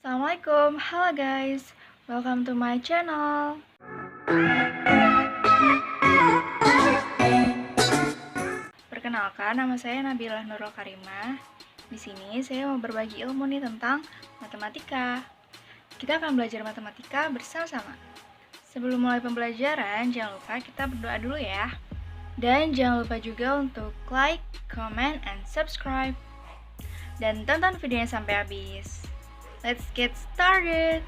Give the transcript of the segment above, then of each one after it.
Assalamualaikum, halo guys, welcome to my channel. Perkenalkan, nama saya Nabila Nurul Karimah. Di sini saya mau berbagi ilmu nih tentang matematika. Kita akan belajar matematika bersama-sama. Sebelum mulai pembelajaran, jangan lupa kita berdoa dulu ya. Dan jangan lupa juga untuk like, comment, and subscribe. Dan tonton videonya sampai habis. Let's get started!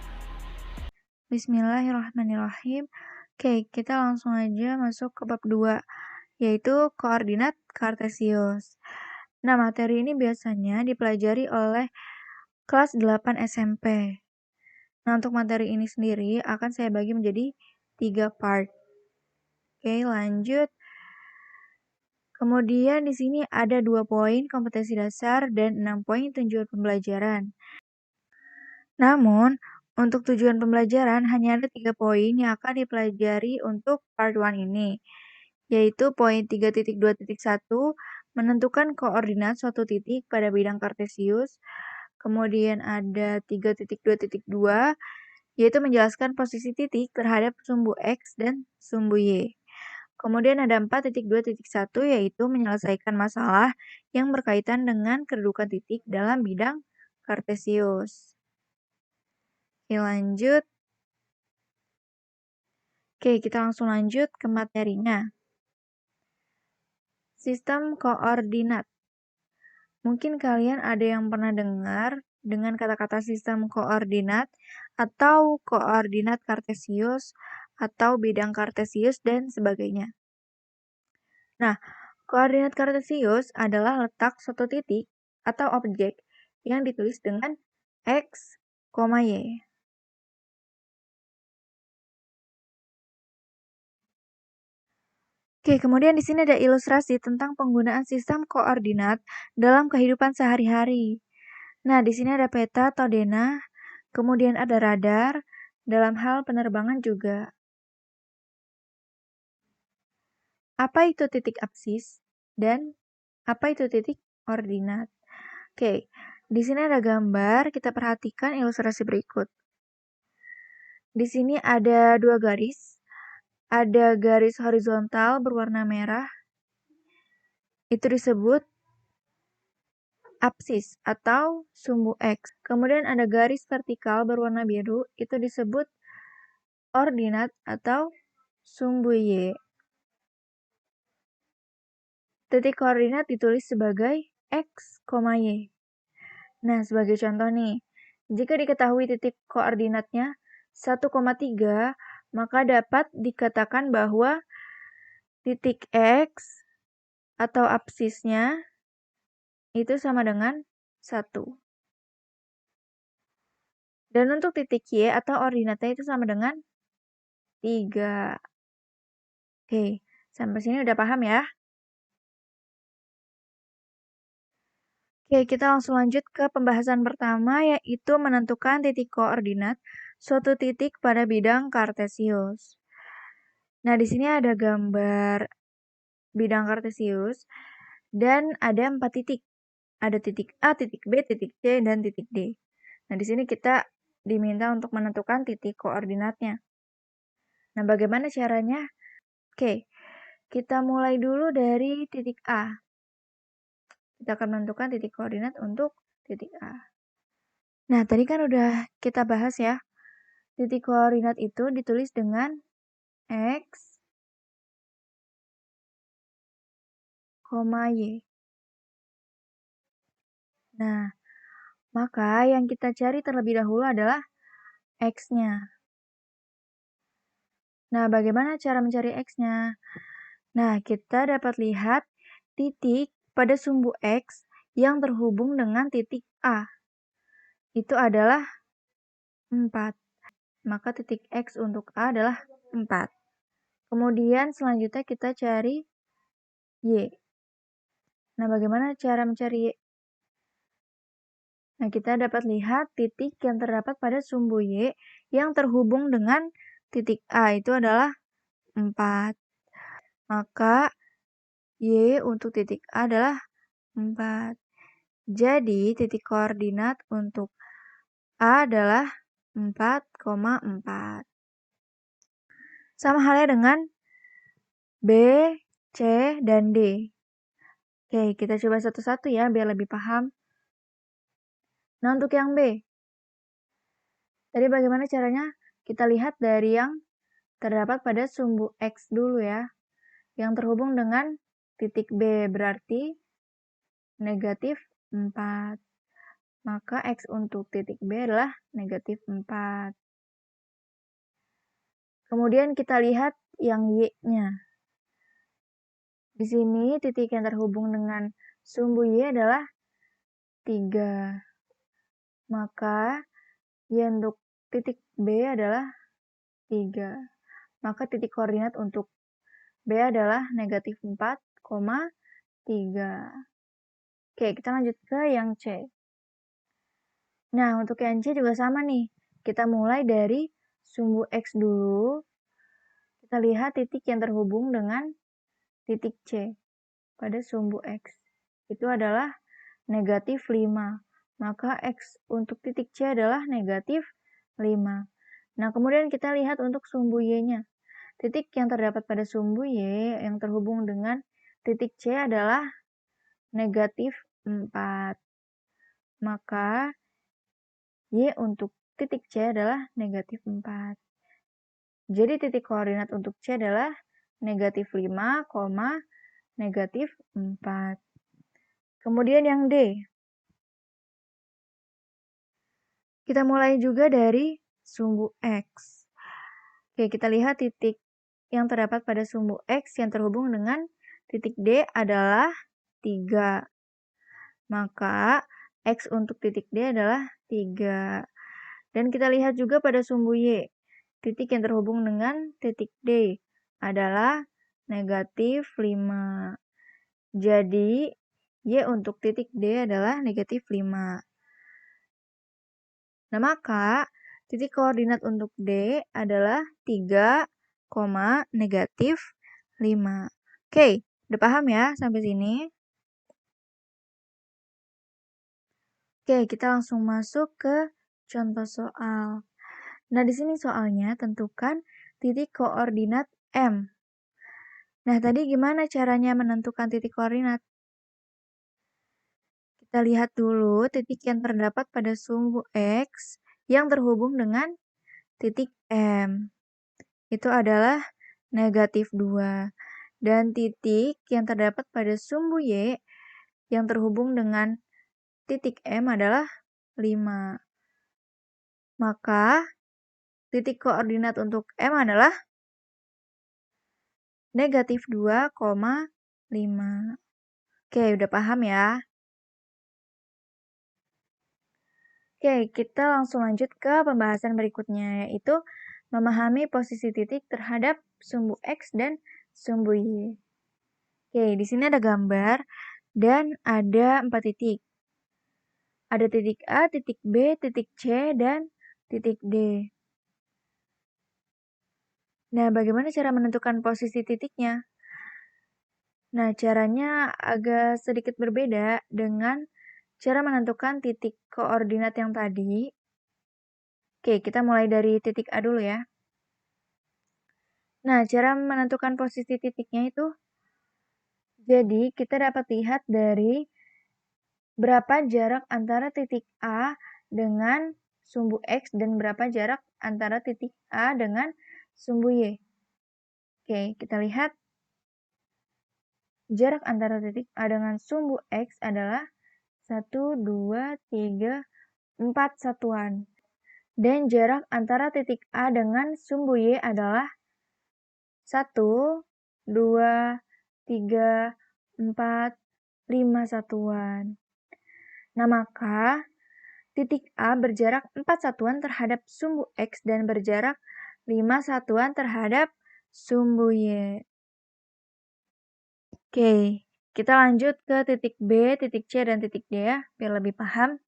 Bismillahirrahmanirrahim. Oke, kita langsung aja masuk ke bab 2, yaitu koordinat kartesius. Nah, materi ini biasanya dipelajari oleh kelas 8 SMP. Nah, untuk materi ini sendiri akan saya bagi menjadi 3 part. Oke, lanjut. Kemudian di sini ada 2 poin kompetensi dasar dan 6 poin tujuan pembelajaran. Namun, untuk tujuan pembelajaran hanya ada 3 poin yang akan dipelajari untuk part 1 ini, yaitu poin 3.2.1 menentukan koordinat suatu titik pada bidang kartesius, kemudian ada 3.2.2 yaitu menjelaskan posisi titik terhadap sumbu X dan sumbu Y. Kemudian ada 4.2.1 yaitu menyelesaikan masalah yang berkaitan dengan kedudukan titik dalam bidang kartesius. Oke, lanjut. Oke, kita langsung lanjut ke materinya. Sistem koordinat. Mungkin kalian ada yang pernah dengar dengan kata-kata sistem koordinat atau koordinat kartesius atau bidang kartesius dan sebagainya. Nah, koordinat kartesius adalah letak suatu titik atau objek yang ditulis dengan X, Y. Oke, kemudian di sini ada ilustrasi tentang penggunaan sistem koordinat dalam kehidupan sehari-hari. Nah, di sini ada peta atau denah, kemudian ada radar, dalam hal penerbangan juga. Apa itu titik apsis dan apa itu titik koordinat? Oke, di sini ada gambar, kita perhatikan ilustrasi berikut. Di sini ada 2 garis. Ada garis horizontal berwarna merah, itu disebut apsis atau sumbu X. Kemudian ada garis vertikal berwarna biru, itu disebut ordinat atau sumbu Y. Titik koordinat ditulis sebagai X, Y. Nah, sebagai contoh nih, jika diketahui titik koordinatnya 1,3, maka dapat dikatakan bahwa titik X atau apsisnya itu sama dengan 1. Dan untuk titik Y atau ordinatnya itu sama dengan 3. Oke, sampai sini udah paham ya? Oke, kita langsung lanjut ke pembahasan pertama, yaitu menentukan titik koordinat suatu titik pada bidang kartesius. Nah, di sini ada gambar bidang kartesius dan ada 4 titik. Ada titik A, titik B, titik C, dan titik D. Nah, di sini kita diminta untuk menentukan titik koordinatnya. Nah, bagaimana caranya? Oke, kita mulai dulu dari titik A. Kita akan menentukan titik koordinat untuk titik A. Nah, tadi kan udah kita bahas ya. Titik koordinat itu ditulis dengan X, Y. Nah, maka yang kita cari terlebih dahulu adalah X-nya. Nah, bagaimana cara mencari X-nya? Nah, kita dapat lihat titik pada sumbu X yang terhubung dengan titik A. Itu adalah 4. Maka titik X untuk A adalah 4. Kemudian selanjutnya kita cari Y. Nah, bagaimana cara mencari Y? Nah, kita dapat lihat titik yang terdapat pada sumbu Y yang terhubung dengan titik A itu adalah 4. Maka Y untuk titik A adalah 4. Jadi, titik koordinat untuk A adalah 4,4. Sama halnya dengan B, C, dan D. Oke, kita coba satu-satu ya biar lebih paham. Nah, untuk yang B. Tadi bagaimana caranya? Kita lihat dari yang terdapat pada sumbu X dulu ya. Yang terhubung dengan titik B berarti negatif 4. Maka X untuk titik B adalah negatif 4. Kemudian kita lihat yang Y-nya. Di sini titik yang terhubung dengan sumbu Y adalah 3. Maka Y untuk titik B adalah 3. Maka titik koordinat untuk B adalah negatif 4,3. Oke, kita lanjut ke yang C. Nah, untuk yang C juga sama nih. Kita mulai dari sumbu X dulu. Kita lihat titik yang terhubung dengan titik C pada sumbu X. Itu adalah negatif 5. Maka X untuk titik C adalah negatif 5. Nah, kemudian kita lihat untuk sumbu Y-nya. Titik yang terdapat pada sumbu Y yang terhubung dengan titik C adalah negatif 4. Maka Y untuk titik C adalah negatif 4. Jadi titik koordinat untuk C adalah negatif 5, negatif 4. Kemudian yang D. Kita mulai juga dari sumbu X. Oke, kita lihat titik yang terdapat pada sumbu X yang terhubung dengan titik D adalah 3. Maka X untuk titik D adalah 3. Dan kita lihat juga pada sumbu Y. Titik yang terhubung dengan titik D adalah negatif 5. Jadi, Y untuk titik D adalah negatif 5. Nah, maka titik koordinat untuk D adalah 3, negatif 5. Oke, udah paham ya sampai sini? Oke, kita langsung masuk ke contoh soal. Nah, di sini soalnya tentukan titik koordinat M. Nah, tadi gimana caranya menentukan titik koordinat? Kita lihat dulu titik yang terdapat pada sumbu X yang terhubung dengan titik M. Itu adalah negatif 2. Dan titik yang terdapat pada sumbu Y yang terhubung dengan titik M adalah 5. Maka titik koordinat untuk M adalah negatif 2,5. Oke, udah paham ya? Oke, kita langsung lanjut ke pembahasan berikutnya, yaitu memahami posisi titik terhadap sumbu X dan sumbu Y. Oke, di sini ada gambar dan ada 4 titik. Ada titik A, titik B, titik C, dan titik D. Nah, bagaimana cara menentukan posisi titiknya? Nah, caranya agak sedikit berbeda dengan cara menentukan titik koordinat yang tadi. Oke, kita mulai dari titik A dulu ya. Nah, cara menentukan posisi titiknya itu, jadi kita dapat lihat dari berapa jarak antara titik A dengan sumbu X dan berapa jarak antara titik A dengan sumbu Y. Oke, kita lihat jarak antara titik A dengan sumbu X adalah 1, 2, 3, 4 satuan. Dan jarak antara titik A dengan sumbu Y adalah 1, 2, 3, 4, 5 satuan. Nah, maka titik A berjarak 4 satuan terhadap sumbu X dan berjarak 5 satuan terhadap sumbu Y. Oke, kita lanjut ke titik B, titik C, dan titik D ya, biar lebih paham.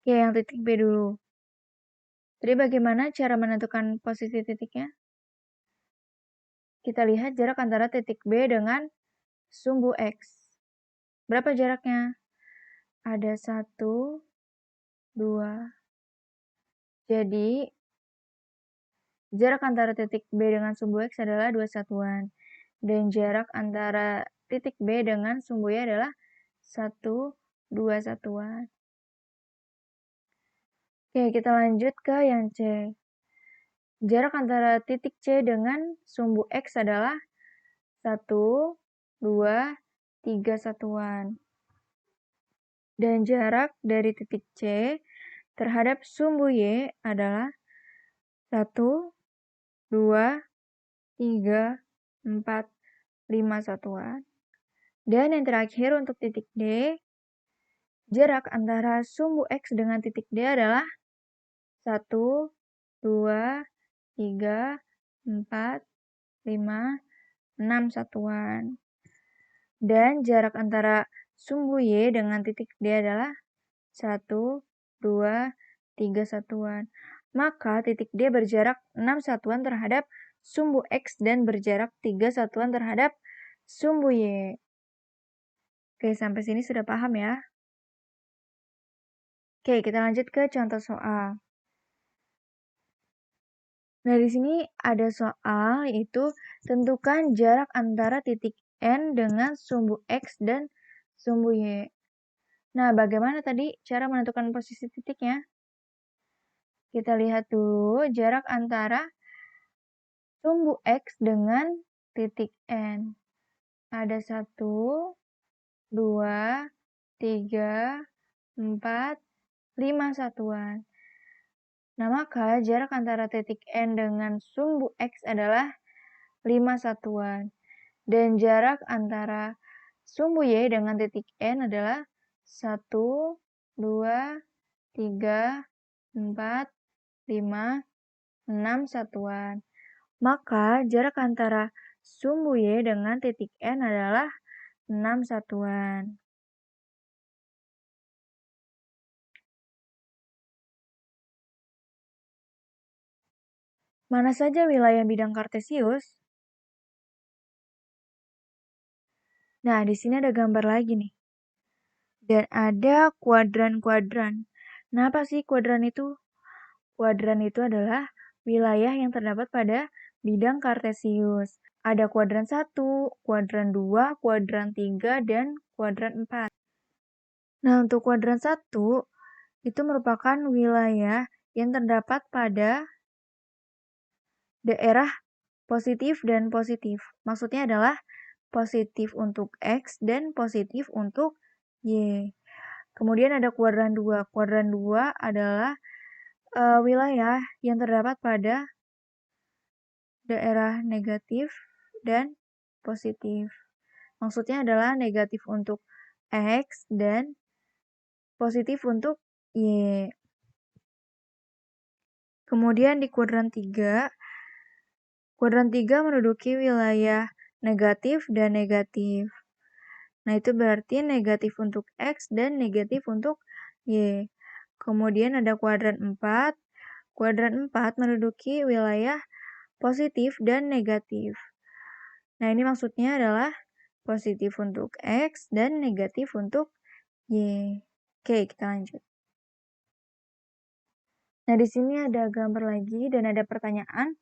Oke, yang titik B dulu. Jadi bagaimana cara menentukan posisi titiknya? Kita lihat jarak antara titik B dengan sumbu X. Berapa jaraknya? Ada 1, 2. Jadi, jarak antara titik B dengan sumbu X adalah 2 satuan. Dan jarak antara titik B dengan sumbu Y adalah 2 satuan. Oke, kita lanjut ke yang C. Jarak antara titik C dengan sumbu X adalah 1, 2, 3 satuan. Dan jarak dari titik C terhadap sumbu Y adalah 1, 2, 3, 4, 5 satuan. Dan yang terakhir untuk titik D, jarak antara sumbu X dengan titik D adalah 1, 2, 3, 4, 5, 6 satuan. Dan jarak antara sumbu Y dengan titik D adalah 1, 2, 3 satuan. Maka titik D berjarak 6 satuan terhadap sumbu X dan berjarak 3 satuan terhadap sumbu Y. Oke, sampai sini sudah paham ya? Oke, kita lanjut ke contoh soal. Nah, di sini ada soal yaitu tentukan jarak antara titik N dengan sumbu X dan sumbu Y. Nah, bagaimana tadi cara menentukan posisi titiknya? Kita lihat dulu jarak antara sumbu X dengan titik N. Ada 1, 2, 3, 4, 5 satuan. Nah, maka jarak antara titik N dengan sumbu X adalah 5 satuan. Dan jarak antara sumbu Y dengan titik N adalah 1, 2, 3, 4, 5, 6 satuan. Maka jarak antara sumbu Y dengan titik N adalah 6 satuan. Mana saja wilayah bidang kartesius? Nah, di sini ada gambar lagi nih. Dan ada kuadran-kuadran. Nah, apa sih kuadran itu? Kuadran itu adalah wilayah yang terdapat pada bidang kartesius. Ada kuadran 1, kuadran 2, kuadran 3, dan kuadran 4. Nah, untuk kuadran 1, itu merupakan wilayah yang terdapat pada daerah positif dan positif. Maksudnya adalah positif untuk X dan positif untuk Y. Kemudian ada kuadran 2. Kuadran 2 adalah wilayah yang terdapat pada daerah negatif dan positif. Maksudnya adalah negatif untuk X dan positif untuk Y. Kemudian di kuadran 3 menduduki wilayah negatif dan negatif. Nah, itu berarti negatif untuk X dan negatif untuk Y. Kemudian ada kuadran 4. Kuadran 4 menduduki wilayah positif dan negatif. Nah, ini maksudnya adalah positif untuk X dan negatif untuk Y. Oke, kita lanjut. Nah, di sini ada gambar lagi dan ada pertanyaan.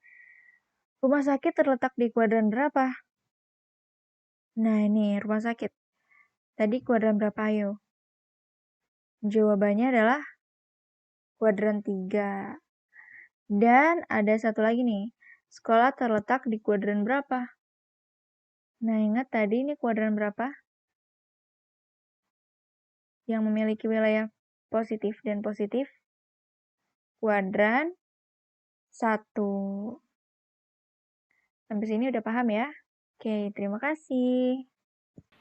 Rumah sakit terletak di kuadran berapa? Nah, ini rumah sakit. Tadi kuadran berapa, ayo? Jawabannya adalah kuadran 3. Dan ada satu lagi nih. Sekolah terletak di kuadran berapa? Nah, ingat tadi ini kuadran berapa? Yang memiliki wilayah positif dan positif? Kuadran 1. Sampai sini udah paham ya? Oke, terima kasih.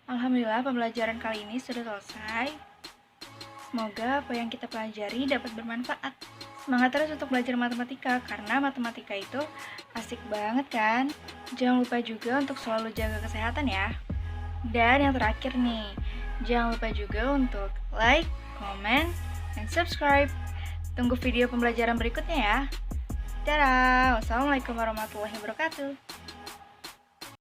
Alhamdulillah pembelajaran kali ini sudah selesai. Semoga apa yang kita pelajari dapat bermanfaat. Semangat terus untuk belajar matematika, karena matematika itu asik banget kan? Jangan lupa juga untuk selalu jaga kesehatan ya. Dan yang terakhir nih, jangan lupa juga untuk like, comment, dan subscribe. Tunggu video pembelajaran berikutnya ya. Dadah, wassalamualaikum warahmatullahi wabarakatuh.